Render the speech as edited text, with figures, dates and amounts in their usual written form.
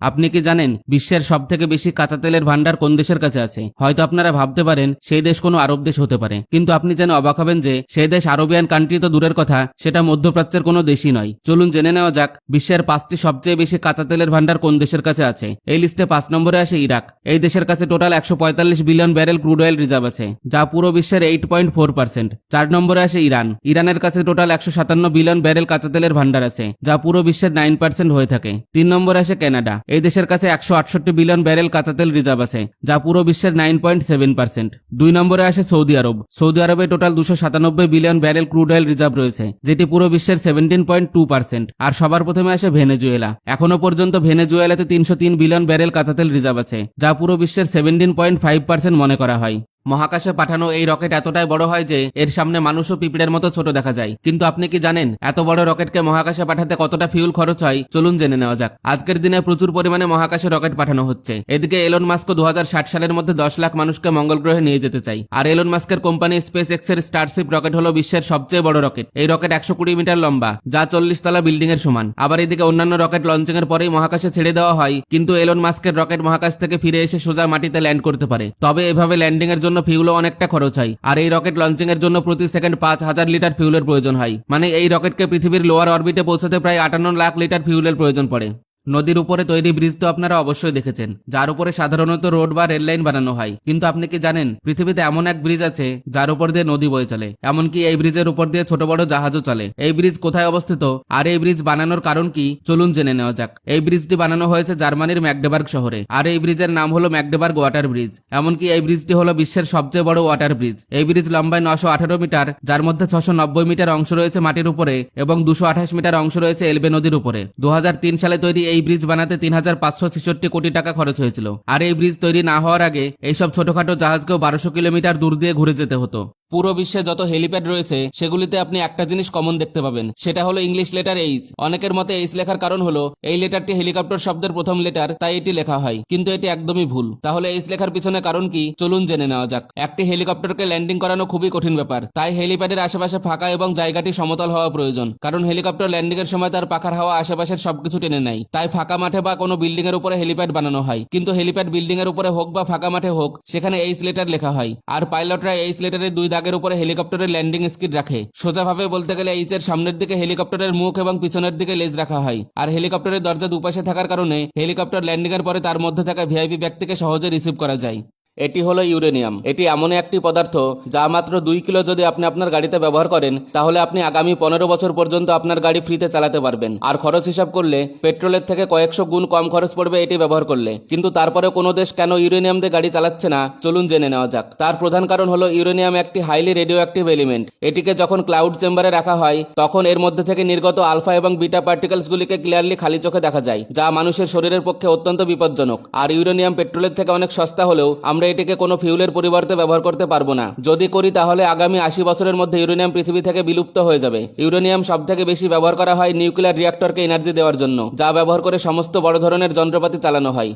আপনি কি জানেন বিশ্বের সবথেকে বেশি কাঁচা তেলের ভান্ডার কোন দেশের কাছে আছে? হয়তো আপনারা ভাবতে পারেন সেই দেশ কোনো আরব দেশ হতে পারে, কিন্তু আপনি জেনে অবাক হবেন যে সেই দেশ আরবিয়ান কান্ট্রি তো দূরের কথা, সেটা মধ্যপ্রাচ্যের কোনো দেশই নয়। চলুন জেনে নেওয়া যাক বিশ্বের 5টি সবচেয়ে বেশি কাঁচা তেলের ভান্ডার কোন দেশের কাছে আছে। এই লিস্টে 5 নম্বরে আসে ইরাক। এই দেশের কাছে total 145 billion barrel crude oil reserve আছে, যা পুরো বিশ্বের 8.4%। 4 নম্বরে আসে ইরান। ইরানের কাছে টোটাল 157 বিলিয়ন ব্যারেল কাঁচা তেলের ভান্ডার আছে, যা পুরো বিশ্বের 9% হয়ে থাকে। 3 নম্বরে আসে কানাডা। এই দেশের কাছে 168 বিলিয়ন ব্যারেল কাঁচা তেল রিজার্ভ আছে, যা পুরো বিশ্বের 9.7%। 2 নম্বরে আসে সৌদি আরব। সৌদি আরবে total 297 billion barrel crude oil reserve রয়েছে, যেটি পুরো বিশ্বের 17.2%। আর সবার প্রথমে আসে ভেনেজুয়েলা। এখনো পর্যন্ত ভেনেজুয়েলাতে 303 বিলিয়ন ব্যারেল কাঁচা তেল রিজার্ভ আছে, যা পুরো বিশ্বের 17.5% মনে করা হয়। মহাকাশে পাঠানো এই রকেট এতটাই বড় হয় যে এর সামনে মানুষও পিঁপড়ের মতো ছোট দেখা যায়। কিন্তু আপনি কি জানেন এত বড় রকেটকে মহাকাশে পাঠাতে কতটা ফিউল খরচ হয়? চলুন জেনে নেওয়া যাক। আজকের দিনে প্রচুর পরিমাণে মহাকাশে রকেট পাঠানো হচ্ছে। এদিকে এলন মাস্ক 2060 সালের মধ্যে 10 লাখ মানুষকে মঙ্গল গ্রহে নিয়ে যেতে চাই। আর এলন মাস্কের কোম্পানি স্পেস এক্স এর স্টারশিপ রকেট হলো বিশ্বের সবচেয়ে বড় রকেট। এই রকেট 120 মিটার লম্বা, যা 40 তলা বিল্ডিং এর সমান। আবার এদিকে অন্যান্য রকেট লঞ্চিং এর পরেই মহাকাশে ছেড়ে দেওয়া হয়, কিন্তু এলন মাস্কের রকেট মহাকাশ থেকে ফিরে এসে সোজা মাটিতে ল্যান্ড করতে পারে। তবে এভাবে ল্যান্ডিং এর জন্য ফিউলও অনেকটা খরচ হয়। আর এই রকেট লঞ্চিং এর জন্য প্রতি সেকেন্ড 5000 লিটার ফিউলের প্রয়োজন হয়। মানে এই রকেটকে পৃথিবীর লোয়ার অরবিটে পৌঁছাতে প্রায় 58 লাখ লিটার ফিউলের প্রয়োজন পড়ে। নদীর উপরে তৈরি ব্রিজ তো আপনারা অবশ্যই দেখেছেন, যার উপরে সাধারণত রোড বা রেল লাইন বানানো হয়। কিন্তু আপনি কি জানেন পৃথিবীতে এমন এক ব্রিজ আছে যার উপর দিয়ে নদী বয়ে চলে, এমনকি এই ব্রিজের উপর দিয়ে ছোট বড় জাহাজও চলে। এই ব্রিজ কোথায় অবস্থিত আর এই ব্রিজ বানানোর কারণ কি, চলুন জেনে নেওয়া যাক। এই ব্রিজটি বানানো হয়েছে জার্মানির ম্যাগডেবার্গ শহরে। আর এই ব্রিজের নাম হলো ম্যাগডেবার্গ ওয়াটার ব্রিজ। এমনকি এই ব্রিজটি হলো বিশ্বের সবচেয়ে বড় ওয়াটার ব্রিজ। এই ব্রিজ লম্বায় 918 মিটার, যার মধ্যে 690 মিটার অংশ রয়েছে মাটির উপরে এবং 228 মিটার অংশ রয়েছে এলবে নদীর উপরে। 2003 সালে তৈরি এই ব্রিজ বানাতে 3566 কোটি টাকা খরচ হয়েছিল। আর এই ব্রিজ তৈরি না হওয়ার আগে এইসব ছোটখাটো জাহাজকেও 1200 কিলোমিটার দূর দিয়ে ঘুরে যেতে হতো। পুরো বিশ্বে যত হেলিপ্যাড রয়েছে সেগুলিতে আপনি একটা জিনিস কমন দেখতে পাবেন, সেটা হলো ইংলিশ লেটার এইচ। অনেকের মতে এইচ লেখার কারণ হলো এই লেটারটি হেলিকপ্টার শব্দের প্রথম লেটার, তাই এটি লেখা হয়, কিন্তু এটি একদমই ভুল। তাহলে এইচ লেখার পিছনে কারণ কি, চলুন জেনে নেওয়া যাক। একটি হেলিকপ্টারকে ল্যান্ডিং করানো খুবই কঠিন ব্যাপার, তাই হেলিপ্যাডের আশেপাশে ফাঁকা এবং জায়গাটি সমতল হওয়া প্রয়োজন। কারণ হেলিকপ্টার ল্যান্ডিং এর সময় তার পাখার হাওয়া আশেপাশের সবকিছু টেনে নেয়, তাই ফাঁকা মাঠে বা কোনো বিল্ডিং এর উপরে হেলিপ্যাড বানানো হয়। কিন্তু হেলিপ্যাড বিল্ডিং এর উপরে হোক বা ফাঁকা মাঠে হোক, সেখানে এইচ লেটার লেখা হয়। আর পাইলটরা এইচ লেটারের 2 দাগের উপরে হেলিকপ্টার ল্যান্ডিং স্কিড রাখে। সোজাভাবে বলতে গেলে এইচ এর সামনের দিকে হেলিকপ্টারের মুখ এবং পিছনের দিকে লেজ রাখা হয়। আর হেলিকপ্টারের দরজা দুপাশে থাকার কারণে হেলিকপ্টার ল্যান্ডিং এর পরে তার মধ্যে থাকা ভিআইপি ব্যক্তিকে সহজে রিসিভ করা যায়। এটি হলো ইউরেনিয়াম। এটি এমন একটি পদার্থ যা মাত্র 2 কিলো যদি আপনি আপনার গাড়িতে ব্যবহার করেন, তাহলে আপনি আগামী 15 বছর পর্যন্ত আপনার গাড়ি ফ্রিতে চালাতে পারবেন। আর খরচ হিসাব করলে পেট্রোলের থেকে কয়েকশো গুণ কম খরচ পড়বে এটি ব্যবহার করলে। কিন্তু তারপরে কোনো দেশ কেন ইউরেনিয়াম দিয়ে গাড়ি চালাচ্ছে না, চলুন জেনে নেওয়া যাক। তার প্রধান কারণ হলো ইউরেনিয়াম একটি হাইলি রেডিও অ্যাক্টিভ এলিমেন্ট। এটিকে যখন ক্লাউড চেম্বারে রাখা হয়, তখন এর মধ্যে থেকে নির্গত আলফা এবং বিটা পার্টিকেলসগুলিকে ক্লিয়ারলি খালি চোখে দেখা যায়, যা মানুষের শরীরের পক্ষে অত্যন্ত বিপজ্জনক। আর ইউরেনিয়াম পেট্রোলের থেকে অনেক সস্তা হলেও আমরা এটিকে কোনো ফিউলের পরিবর্তে ব্যবহার করতে পারবো না। যদি করি তাহলে আগামী 80 বছরের মধ্যে ইউরেনিয়াম পৃথিবী থেকে বিলুপ্ত হয়ে যাবে। ইউরেনিয়াম সবথেকে বেশি ব্যবহার করা হয় নিউক্লিয়ার রিঅ্যাক্টরকে এনার্জি দেওয়ার জন্য, যা ব্যবহার করে সমস্ত বড় ধরনের যন্ত্রপাতি চালানো হয়।